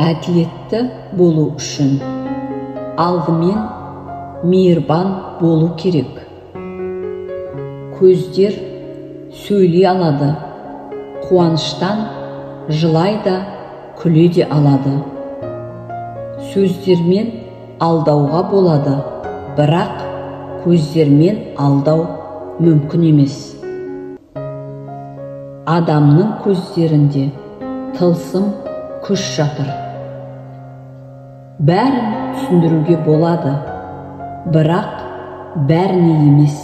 әділетті болу үшін алдымен мейірбан болу керек. Көздер сөйлей алады, қуаныштан жылай да, күле де алады. Сөздермен алдауға болады, бірақ көздермен алдау мүмкін емес. Адамның көздерінде тылсым күш жатыр. Бәрін түсіндіруге болады, бірақ бәріне емес.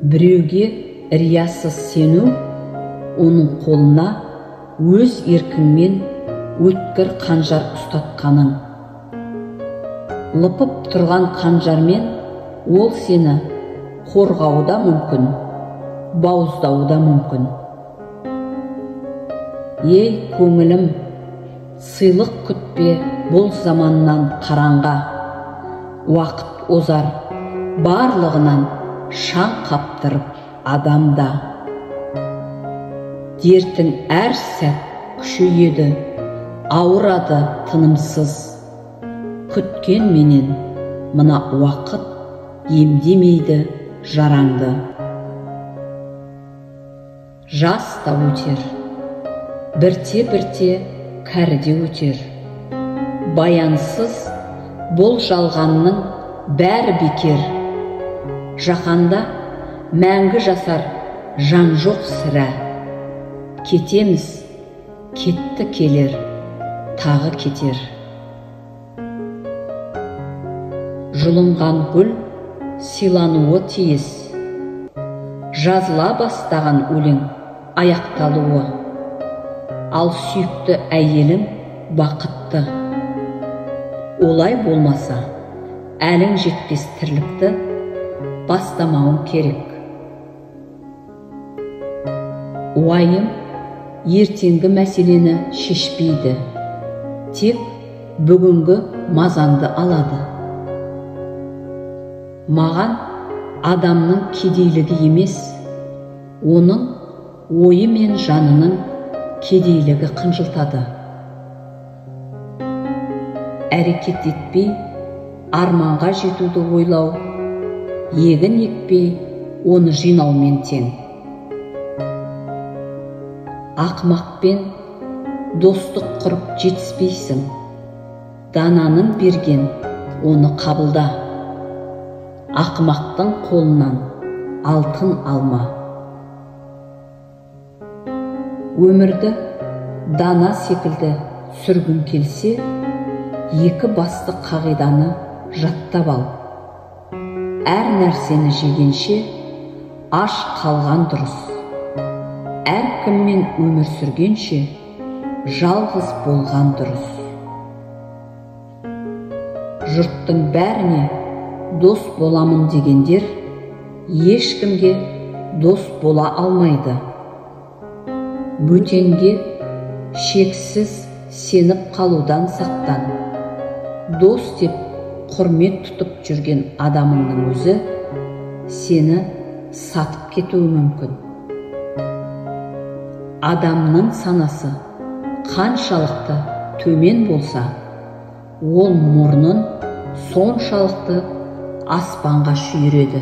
Біреуге риясыз сену, оның қолына өз еркіңмен өткір қанжар ұстатқаның. Лыпып тұрған қанжармен ол сені қорғауы да мүмкін, бауыздауы да мүмкін. Ей көңілім, сыйлық күтпе бұл заманнан қараңға. Уақыт озар, барлығынан шаң қаптырып адамда. Дертің әр сәт күшейеді, ауырады тынымсыз. Күткен менен мына уақыт емдемейді жараңды. Жас та өтер, бірте-бірте кәріде өтер. Баянсыз бұл жалғанның бәрі бекер. Жаһанда мәңгі жасар жан жоқ сірә. Кетеміз, кетті келер, тағы кетер. Жұлынған гүл сыйлануы тиіс. Жазыла бастаған өлең аяқталуы. Ал сүйікті әйелің бақытты. Олай болмаса, әлің жетпес тірлікті бастамауың керек. Уайым ертеңгі мәселені шешпейді, тек бүгінгі мазаңды алады. Маған адамның кедейлігі емес, оның ойы мен жанының кедейлігі қынжылтады. Әрекет етпей, арманға жетуді ойлау, егін екпей, оны жинаумен тең. Ақымақпен достық құрып жетіспейсің. Дананың берген оны қабылда. Ақымақтың қолынан алтын алма. Өмірді дана секілді сүргін келсе, екі басты қағиданы жаттап ал. Әр нәрсені жегенше аш қалған дұрыс. Әркіммен өмір сүргенше жалғыз болған дұрыс. Жұрттың бәріне дос боламын дегендер ешкімге дос бола алмайды. Бөтенге шексіз сеніп қалудан сақтан. Дос деп құрмет тұтып жүрген адамыңның өзі сені сатып кетуі мүмкін. Адамның санасы қаншалықты төмен болса, ол мұрнын соншалықты аспанға шүйіреді.